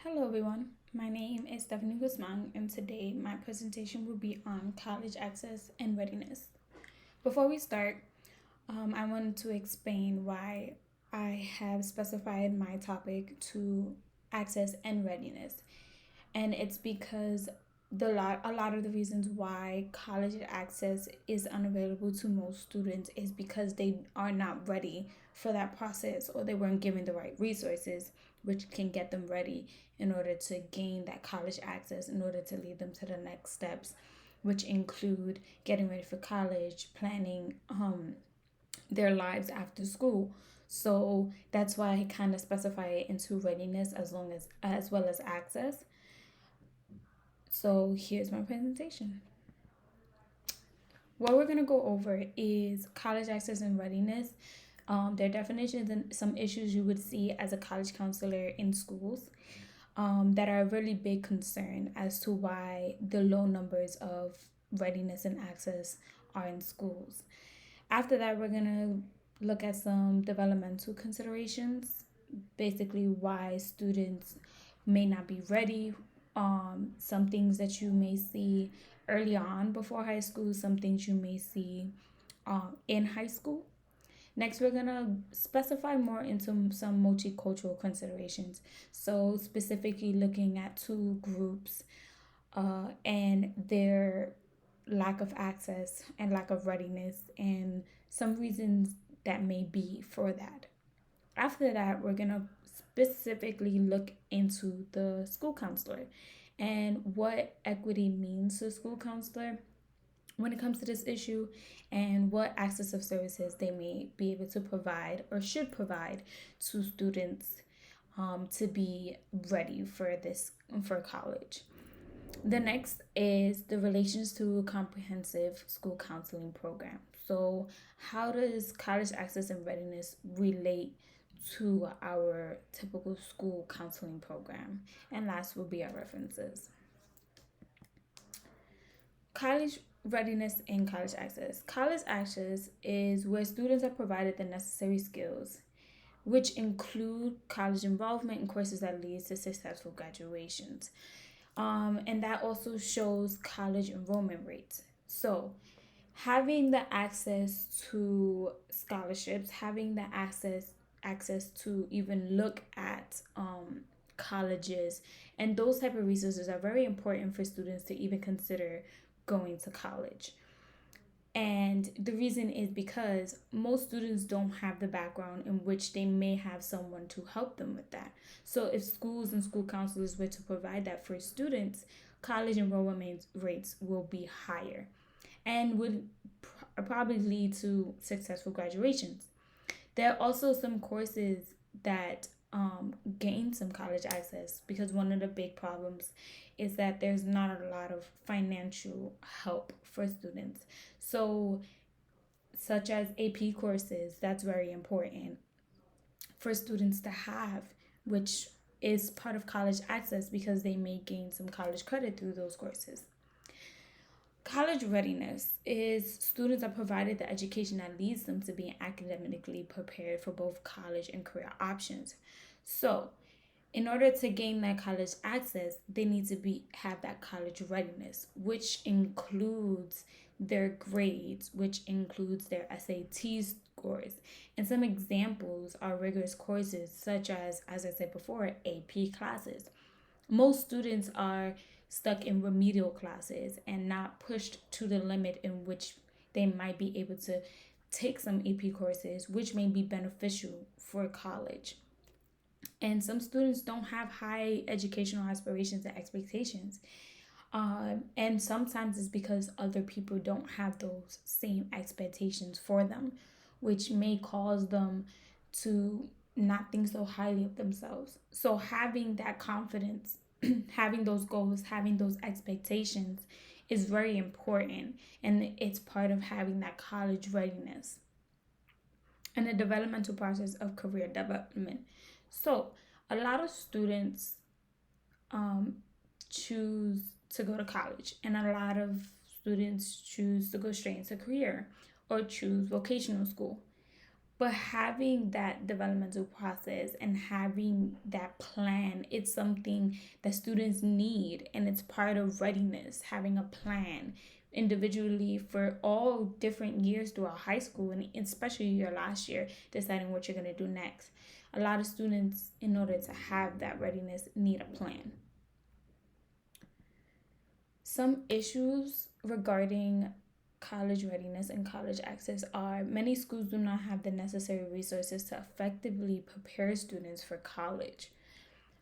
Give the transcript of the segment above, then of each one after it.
Hello, everyone. My name is Stephanie Guzman, and today my presentation will be on college access and readiness. Before we start, I wanted to explain why I have specified my topic to access and readiness, and it's because a lot of the reasons why college access is unavailable to most students is because they are not ready for that process, or they weren't given the right resources which can get them ready in order to gain that college access, in order to lead them to the next steps, which include getting ready for college, planning their lives after school. So that's why I kind of specify it into readiness as well as access. So here's my presentation. What we're going to go over is college access and readiness, their definitions, and some issues you would see as a college counselor in schools, that are a really big concern as to why the low numbers of readiness and access are in schools. After that, we're going to look at some developmental considerations, basically why students may not be ready, some things that you may see early on before high school, some things you may see in high school. Next, we're gonna specify more into some multicultural considerations. So, specifically looking at two groups and their lack of access and lack of readiness, and some reasons that may be for that. After that, we're gonna specifically look into the school counselor and what equity means to a school counselor when it comes to this issue, and what access of services they may be able to provide or should provide to students to be ready for college. The next is the relations to a comprehensive school counseling program. So, how does college access and readiness relate to our typical school counseling program? And last will be our references. College readiness and college access. College access is where students are provided the necessary skills, which include college involvement in courses that leads to successful graduations. And that also shows college enrollment rates. So, having the access to scholarships, having the access to even look at colleges, and those type of resources are very important for students to even consider going to college. And the reason is because most students don't have the background in which they may have someone to help them with that. So, if schools and school counselors were to provide that for students, college enrollment rates will be higher and would probably lead to successful graduations. There are also some courses that gain some college access, because one of the big problems is that there's not a lot of financial help for students. So, such as AP courses, that's very important for students to have, which is part of college access because they may gain some college credit through those courses. College readiness is students are provided the education that leads them to being academically prepared for both college and career options. So, in order to gain that college access, they need to have that college readiness, which includes their grades, which includes their SAT scores. And some examples are rigorous courses such as I said before, AP classes. Most students are stuck in remedial classes and not pushed to the limit in which they might be able to take some AP courses, which may be beneficial for college. And some students don't have high educational aspirations and expectations. And sometimes it's because other people don't have those same expectations for them, which may cause them to not think so highly of themselves. So, having that confidence, having those goals, having those expectations is very important, and it's part of having that college readiness and the developmental process of career development. So, a lot of students um, choose to go to college, and a lot of students choose to go straight into career or choose vocational school. But having that developmental process and having that plan, it's something that students need, and it's part of readiness, having a plan individually for all different years throughout high school, and especially your last year, deciding what you're going to do next. A lot of students, in order to have that readiness, need a plan. Some issues regarding college readiness and college access are many schools do not have the necessary resources to effectively prepare students for college.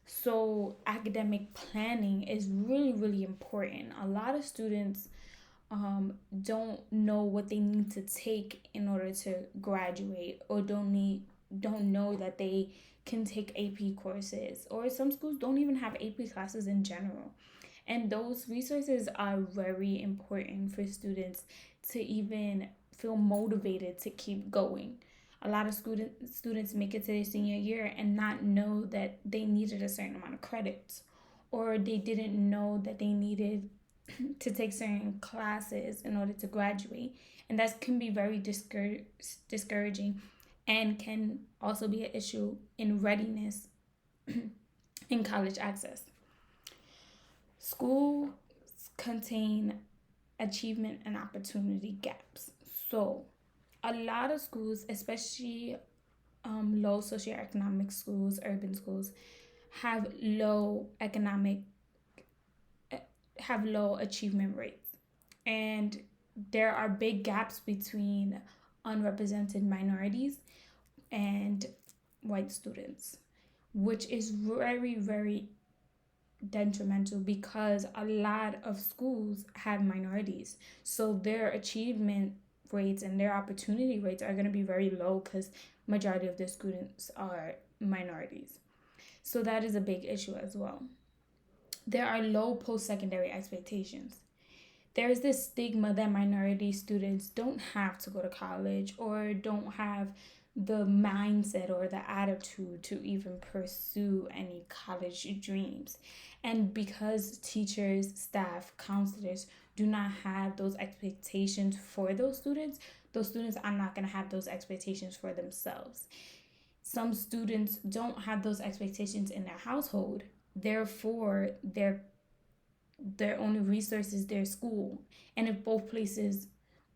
So, academic planning is really, really important. A lot of students don't know what they need to take in order to graduate, or don't know that they can take AP courses, or some schools don't even have AP classes in general. And those resources are very important for students to even feel motivated to keep going. A lot of students make it to their senior year and not know that they needed a certain amount of credits, or they didn't know that they needed to take certain classes in order to graduate. And that can be very discouraging, and can also be an issue in readiness in college access. Schools contain achievement and opportunity gaps. So, a lot of schools, especially low socioeconomic schools, urban schools, have have low achievement rates, and there are big gaps between unrepresented minorities and white students, which is very, very detrimental, because a lot of schools have minorities, so their achievement rates and their opportunity rates are going to be very low, because majority of their students are minorities. So that is a big issue as well. There are low post-secondary expectations. There is this stigma that minority students don't have to go to college, or don't have the mindset or the attitude to even pursue any college dreams. And because teachers, staff, counselors do not have those expectations for those students are not going to have those expectations for themselves. Some students don't have those expectations in their household, therefore their only resource is their school. And if both places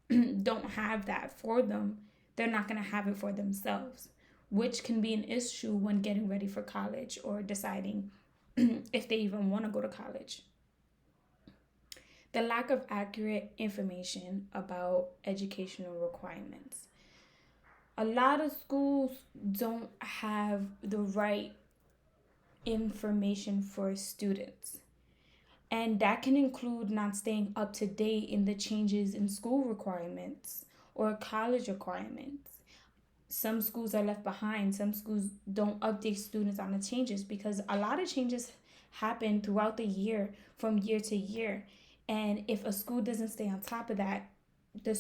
don't have that for them, they're not going to have it for themselves, which can be an issue when getting ready for college or deciding if they even want to go to college. The lack of accurate information about educational requirements. A lot of schools don't have the right information for students. And that can include not staying up to date in the changes in school requirements or college requirements. Some schools are left behind. Some schools don't update students on the changes, because a lot of changes happen throughout the year, from year to year. And if a school doesn't stay on top of that, the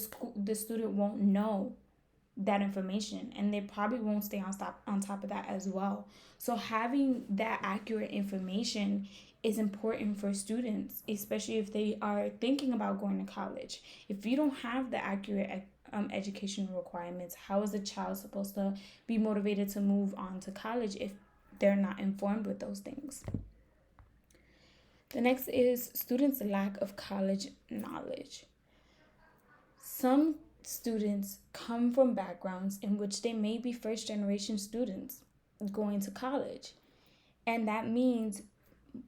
student won't know that information, and they probably won't stay on top of that as well. So having that accurate information is important for students, especially if they are thinking about going to college. If you don't have the accurate educational requirements, how is a child supposed to be motivated to move on to college if they're not informed with those things? The next is students' lack of college knowledge. Some students come from backgrounds in which they may be first generation students going to college, and that means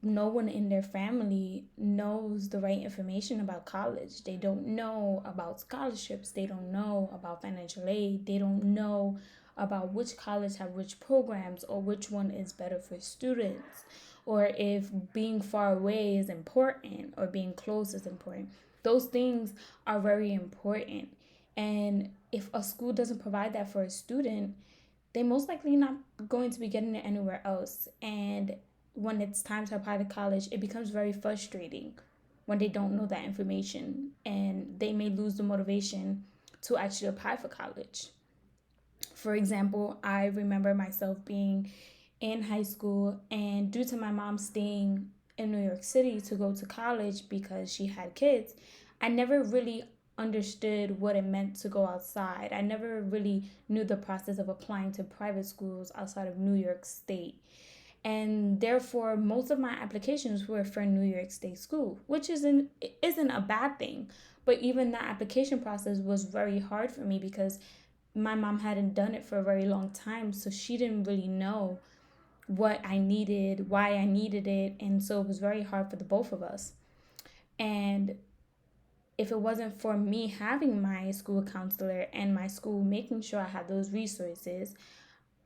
no one in their family knows the right information about college. They don't know about scholarships, they don't know about financial aid, they don't know about which college have which programs, or which one is better for students, or if being far away is important or being close is important. Those things are very important. And if a school doesn't provide that for a student, they most likely not going to be getting it anywhere else. And when it's time to apply to college, it becomes very frustrating when they don't know that information, and they may lose the motivation to actually apply for college. For example, I remember myself being in high school, and due to my mom staying in New York City to go to college because she had kids, I never really understood what it meant to go outside. I never really knew the process of applying to private schools outside of New York State. And therefore most of my applications were for New York State school, which isn't a bad thing. But even that application process was very hard for me because my mom hadn't done it for a very long time, so she didn't really know what I needed, why I needed it, and so it was very hard for the both of us. And if it wasn't for me having my school counselor and my school making sure I had those resources,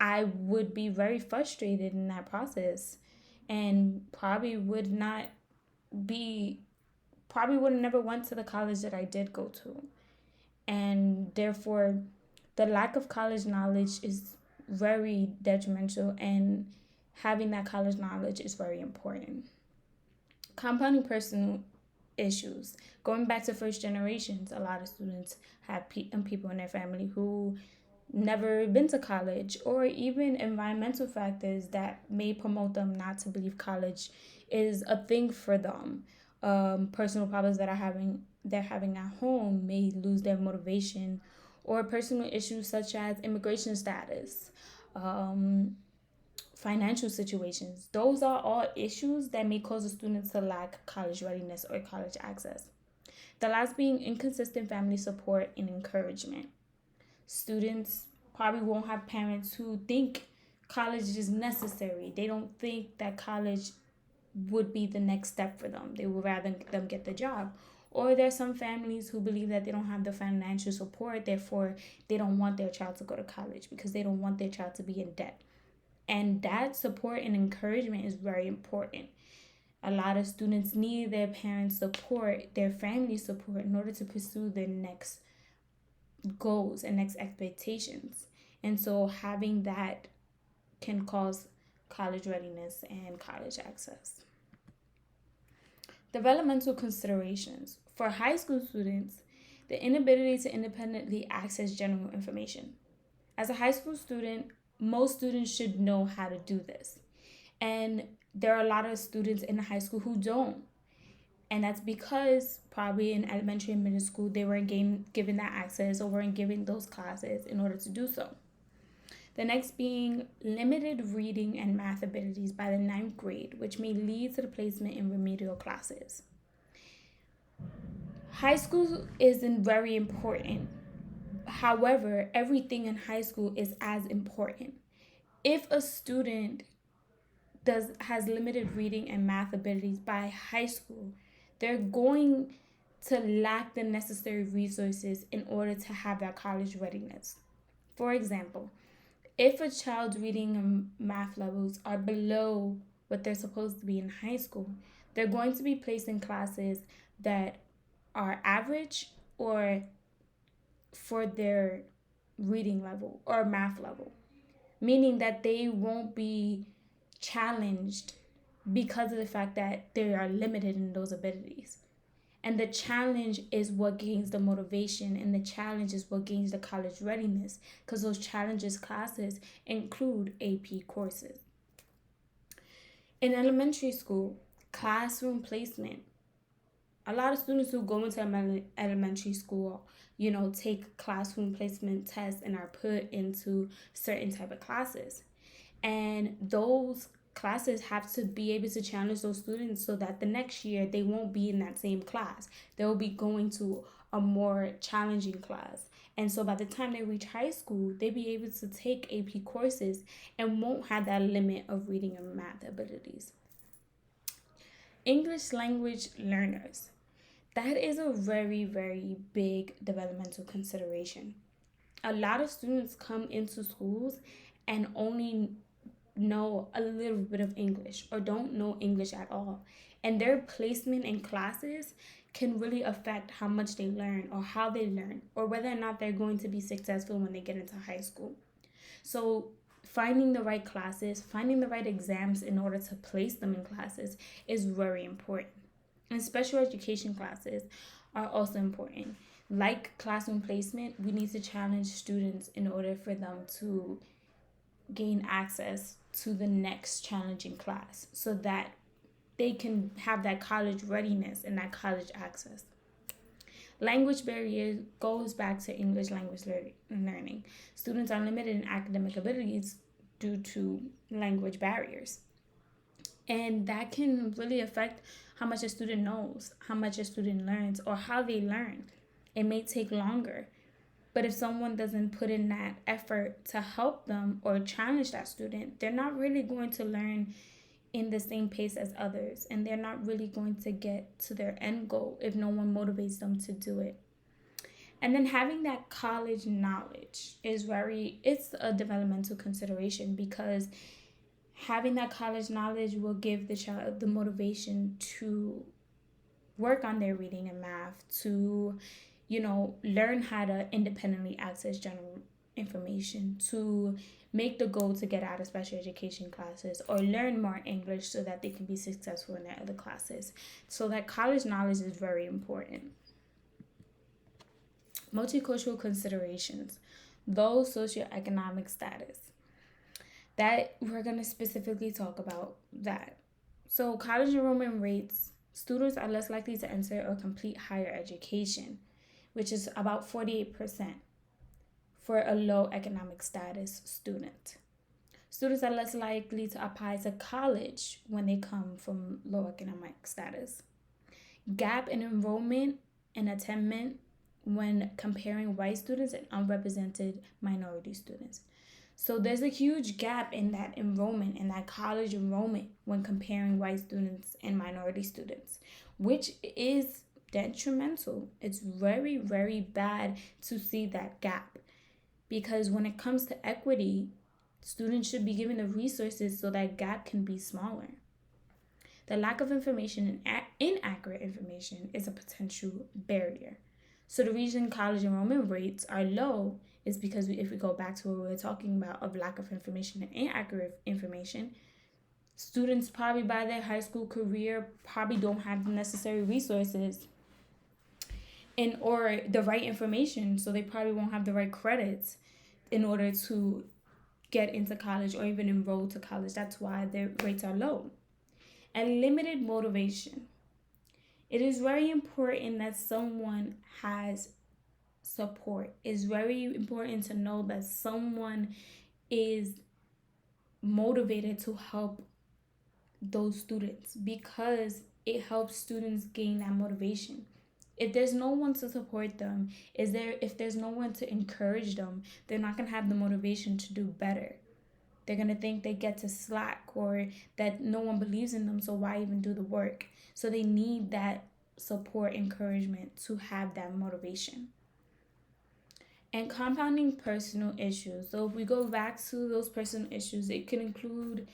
I would be very frustrated in that process and be probably would have never went to the college that I did go to. And therefore the lack of college knowledge is very detrimental, and having that college knowledge is very important. Compounding personal issues. Going back to first generations, a lot of students have people in their family who never been to college, or even environmental factors that may promote them not to believe college is a thing for them. Personal problems that they're having at home may lose their motivation, or personal issues such as immigration status, um, financial situations. Those are all issues that may cause a student to lack college readiness or college access. The last being inconsistent family support and encouragement. Students probably won't have parents who think college is necessary. They don't think that college would be the next step for them. They would rather them get the job. Or there's some families who believe that they don't have the financial support, therefore they don't want their child to go to college because they don't want their child to be in debt. And that support and encouragement is very important. A lot of students need their parents' support, their family support in order to pursue their next goals and next expectations. And so having that can cause college readiness and college access. Developmental considerations. For high school students, the inability to independently access general information. As a high school student, most students should know how to do this. And there are a lot of students in high school who don't. And that's because probably in elementary and middle school, they weren't given that access or weren't given those classes in order to do so. The next being limited reading and math abilities by the ninth grade, which may lead to the placement in remedial classes. High school isn't very important. However, everything in high school is as important. If a student has limited reading and math abilities by high school, they're going to lack the necessary resources in order to have that college readiness. For example, if a child's reading and math levels are below what they're supposed to be in high school, they're going to be placed in classes that are average or for their reading level or math level, meaning that they won't be challenged because of the fact that they are limited in those abilities. And the challenge is what gains the motivation, and the challenge is what gains the college readiness, because those challenges classes include AP courses. In elementary school, classroom placement. A lot of students who go into elementary school, take classroom placement tests and are put into certain type of classes. And those classes have to be able to challenge those students so that the next year they won't be in that same class. They'll be going to a more challenging class. And so by the time they reach high school, they'll be able to take AP courses and won't have that limit of reading and math abilities. English language learners. That is a very, very big developmental consideration. A lot of students come into schools and only know a little bit of English or don't know English at all. And their placement in classes can really affect how much they learn or how they learn or whether or not they're going to be successful when they get into high school. So finding the right classes, finding the right exams in order to place them in classes is very important. And special education classes are also important. Like classroom placement, we need to challenge students in order for them to gain access to the next challenging class so that they can have that college readiness and that college access. Language barrier goes back to English language learning. Students are limited in academic abilities due to language barriers. And that can really affect how much a student knows, how much a student learns, or how they learn. It may take longer. But if someone doesn't put in that effort to help them or challenge that student, they're not really going to learn in the same pace as others. And they're not really going to get to their end goal if no one motivates them to do it. And then having that college knowledge it's a developmental consideration, because having that college knowledge will give the child the motivation to work on their reading and math, to, learn how to independently access general information, to make the goal to get out of special education classes or learn more English so that they can be successful in their other classes. So that college knowledge is very important. Multicultural considerations, low socioeconomic status. That we're going to specifically talk about that. So college enrollment rates, students are less likely to enter or complete higher education, which is about 48% for a low economic status student. Students are less likely to apply to college when they come from low economic status. Gap in enrollment and attainment when comparing white students and unrepresented minority students. So there's a huge gap in that enrollment, in that college enrollment, when comparing white students and minority students, which is detrimental. It's very, very bad to see that gap, because when it comes to equity, students should be given the resources so that gap can be smaller. The lack of information and inaccurate information is a potential barrier. So the reason college enrollment rates are low is because if we go back to what we were talking about of lack of information and inaccurate information, students probably by their high school career probably don't have the necessary resources or the right information, so they probably won't have the right credits in order to get into college or even enroll to college. That's why their rates are low. And limited motivation. It is very important that someone has support. It's very important to know that someone is motivated to help those students, because it helps students gain that motivation. If there's no one to support them, if there's no one to encourage them, they're not going to have the motivation to do better. They're going to think they get to slack, or that no one believes in them, so why even do the work? So they need that support, encouragement to have that motivation. And compounding personal issues. So if we go back to those personal issues, it can include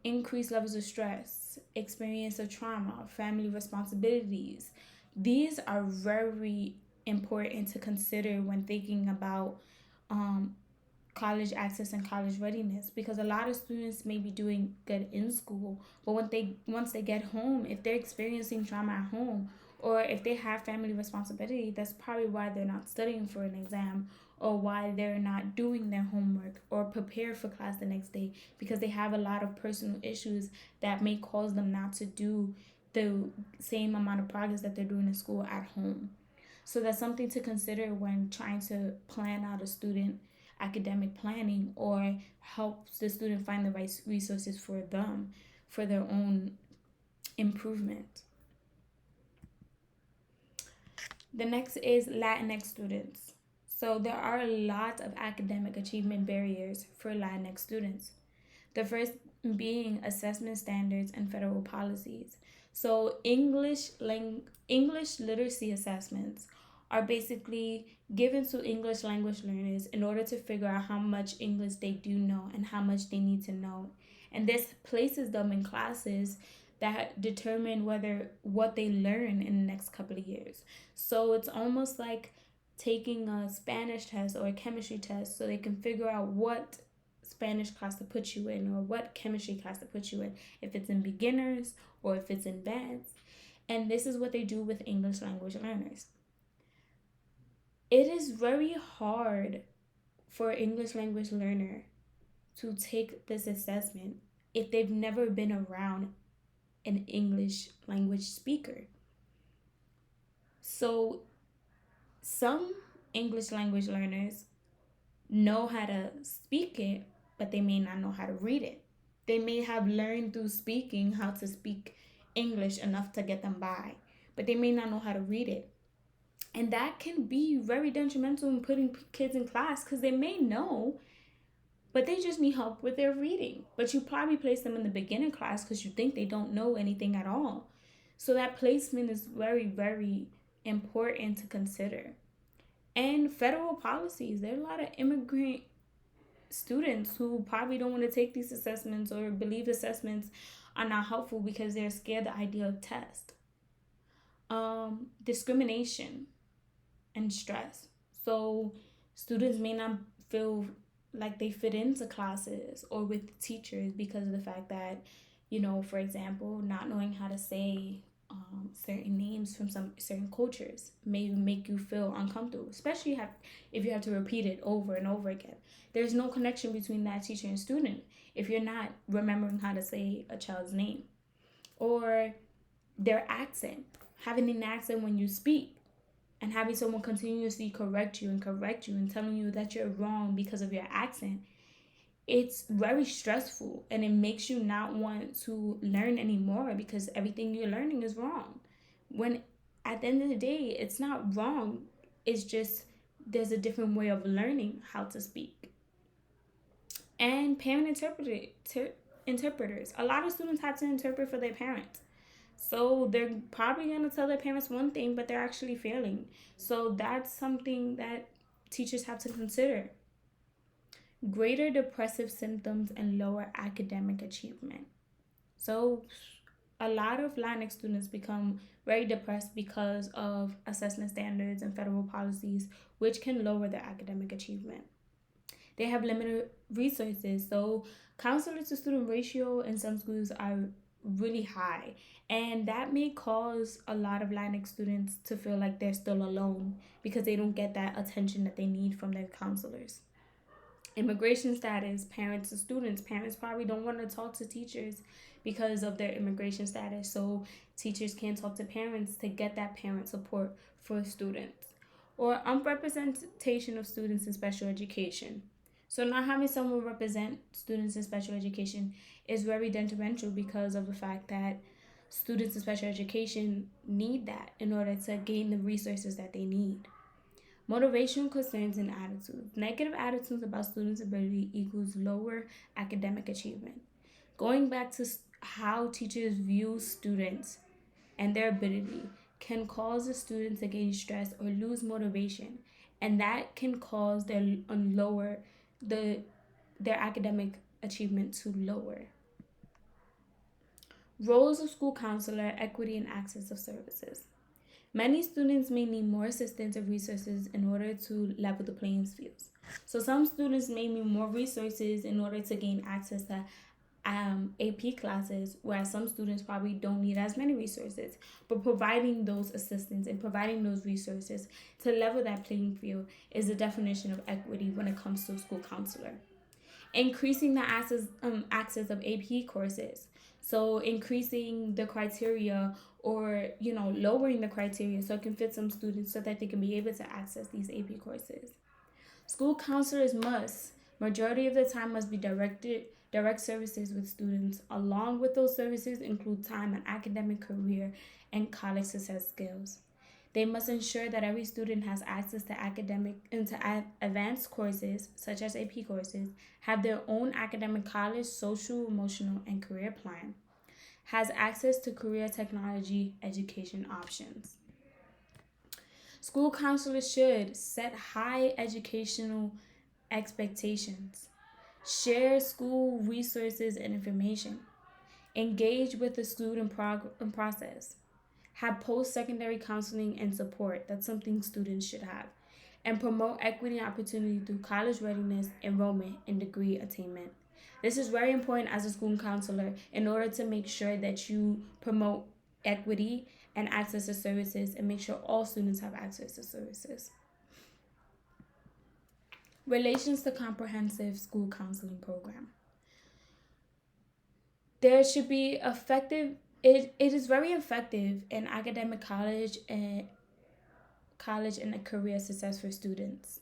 increased levels of stress, experience of trauma, family responsibilities. These are very important to consider when thinking about college access and college readiness, because a lot of students may be doing good in school, but once they get home, if they're experiencing trauma at home, or if they have family responsibility, that's probably why they're not studying for an exam, or why they're not doing their homework or prepared for class the next day, because they have a lot of personal issues that may cause them not to do the same amount of progress that they're doing in school at home. So that's something to consider when trying to plan out a student academic planning, or help the student find the right resources for them for their own improvement. The next is Latinx students. So there are a lot of academic achievement barriers for Latinx students. The first being assessment standards and federal policies. So English literacy assessments are basically given to English language learners in order to figure out how much English they do know and how much they need to know. And this places them in classes that determine what they learn in the next couple of years. So it's almost like taking a Spanish test or a chemistry test, so they can figure out what Spanish class to put you in, or what chemistry class to put you in, if it's in beginners or if it's in advanced. And this is what they do with English language learners. It is very hard for an English language learner to take this assessment if they've never been around an English language speaker. So Some English language learners know how to speak it, but they may not know how to read it. They may have learned through speaking how to speak English enough to get them by, but they may not know how to read it. And that can be very detrimental in putting kids in class because they may know, but they just need help with their reading. But you probably place them in the beginner class because you think they don't know anything at all. So that placement is very, very important to consider. And federal policies, there are a lot of immigrant students who probably don't want to take these assessments or believe assessments are not helpful because they're scared the idea of test. Discrimination and stress. So students may not feel like they fit into classes or with teachers because of the fact that, for example, not knowing how to say certain names from some certain cultures may make you feel uncomfortable, especially if you have to repeat it over and over again. There's no connection between that teacher and student if you're not remembering how to say a child's name. Or their accent, having an accent when you speak and having someone continuously correct you and telling you that you're wrong because of your accent, it's very stressful and it makes you not want to learn anymore because everything you're learning is wrong. When at the end of the day, it's not wrong. It's just there's a different way of learning how to speak. And interpreters. A lot of students have to interpret for their parents. So they're probably going to tell their parents one thing, but they're actually failing. So that's something that teachers have to consider. Greater depressive symptoms and lower academic achievement. So a lot of Latinx students become very depressed because of assessment standards and federal policies, which can lower their academic achievement. They have limited resources, so counselor to student ratio in some schools are really high, and that may cause a lot of Latinx students to feel like they're still alone because they don't get that attention that they need from their counselors. Immigration status, parents and students. Parents probably don't want to talk to teachers because of their immigration status, so teachers can't talk to parents to get that parent support for students. Or unrepresentation of students in special education. So not having someone represent students in special education is very detrimental because of the fact that students in special education need that in order to gain the resources that they need. Motivation, concerns, and attitudes. Negative attitudes about students' ability equals lower academic achievement. Going back to how teachers view students and their ability can cause the student to gain stress or lose motivation, and that can cause their academic achievement to lower. Roles of school counselor, equity, and access of services. Many students may need more assistance or resources in order to level the playing fields. So some students may need more resources in order to gain access to AP classes, whereas some students probably don't need as many resources. But providing those assistance and providing those resources to level that playing field is the definition of equity when it comes to a school counselor. Increasing the access of AP courses. So increasing the criteria or lowering the criteria so it can fit some students so that they can be able to access these AP courses. School counselors majority of the time must be direct services with students. Along with those services include time and academic career and college success skills. They must ensure that every student has access to advanced courses, such as AP courses, have their own academic college, social, emotional, and career plan, has access to career technology education options. School counselors should set high educational expectations, share school resources and information, engage with the student process, have post-secondary counseling and support. That's something students should have. And promote equity and opportunity through college readiness, enrollment, and degree attainment. This is very important as a school counselor in order to make sure that you promote equity and access to services and make sure all students have access to services. Relations to comprehensive school counseling program. There should be effective, it is very effective in academic college and college and a career success for students.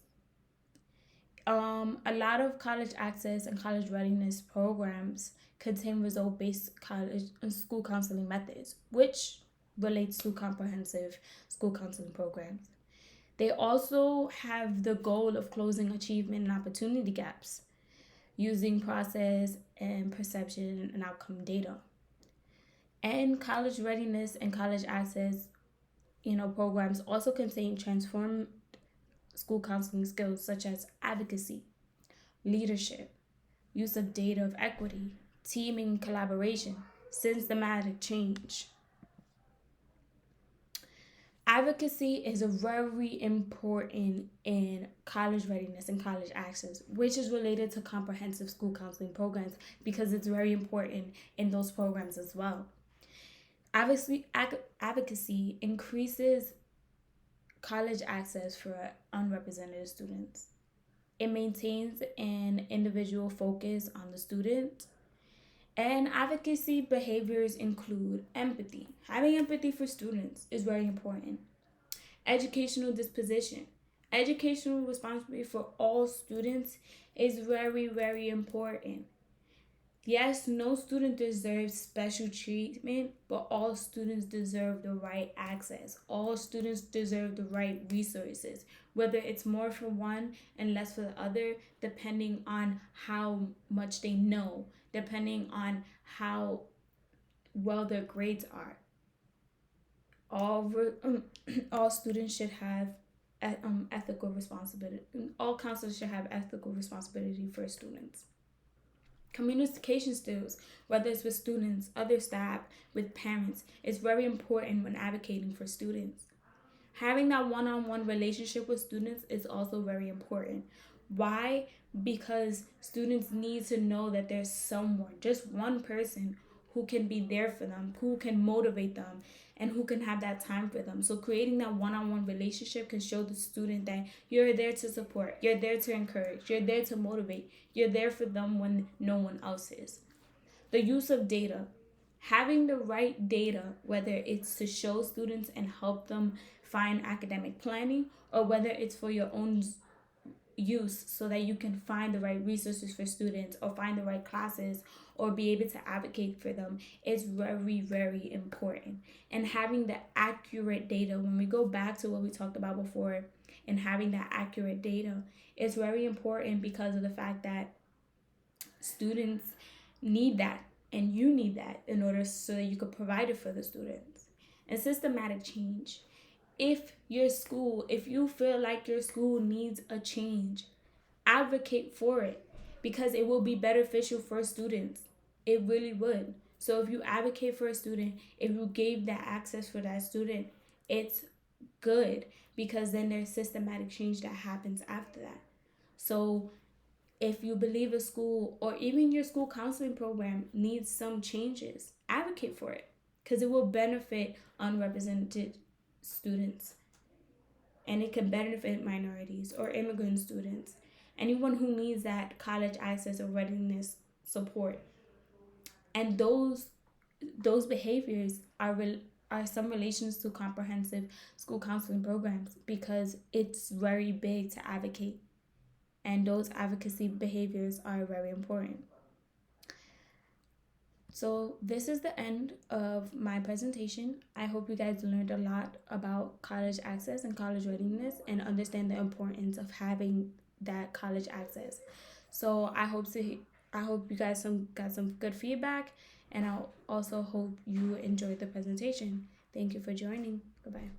A lot of college access and college readiness programs contain result-based college and school counseling methods, which relates to comprehensive school counseling programs. They also have the goal of closing achievement and opportunity gaps using process and perception and outcome data. And college readiness and college access, programs also contain transform school counseling skills such as advocacy, leadership, use of data of equity, teaming collaboration, systematic change. Advocacy is a very important in college readiness and college access, which is related to comprehensive school counseling programs because it's very important in those programs as well. Advocacy increases college access for unrepresented students. It maintains an individual focus on the student. And advocacy behaviors include empathy. Having empathy for students is very important. Educational disposition. Educational responsibility for all students is very, very important. Yes, no student deserves special treatment, but all students deserve the right access. All students deserve the right resources, whether it's more for one and less for the other, depending on how much they know, depending on how well their grades are. All, all students should have ethical responsibility. All counselors should have ethical responsibility for students. Communication skills, whether it's with students, other staff, with parents, is very important when advocating for students. Having that one-on-one relationship with students is also very important. Why? Because students need to know that there's someone, just one person, who can be there for them, who can motivate them, and who can have that time for them. So creating that one-on-one relationship can show the student that you're there to support, you're there to encourage, you're there to motivate, you're there for them when no one else is. The use of data. Having the right data, whether it's to show students and help them find academic planning, or whether it's for your own use so that you can find the right resources for students or find the right classes or be able to advocate for them, is very, very important. And having the accurate data, when we go back to what we talked about before, and having that accurate data is very important because of the fact that students need that and you need that in order so that you could provide it for the students. And systematic change. If you feel like your school needs a change, advocate for it because it will be beneficial for students. It really would. So if you advocate for a student, if you gave that access for that student, it's good because then there's systematic change that happens after that. So if you believe a school or even your school counseling program needs some changes, advocate for it because it will benefit unrepresented students and it can benefit minorities or immigrant students, anyone who needs that college access or readiness support. And those behaviors are some relations to comprehensive school counseling programs because it's very big to advocate, and those advocacy behaviors are very important. So this is the end of my presentation. I hope you guys learned a lot about college access and college readiness and understand the importance of having that college access. So I hope you guys got some good feedback, and I also hope you enjoyed the presentation. Thank you for joining. Bye-bye.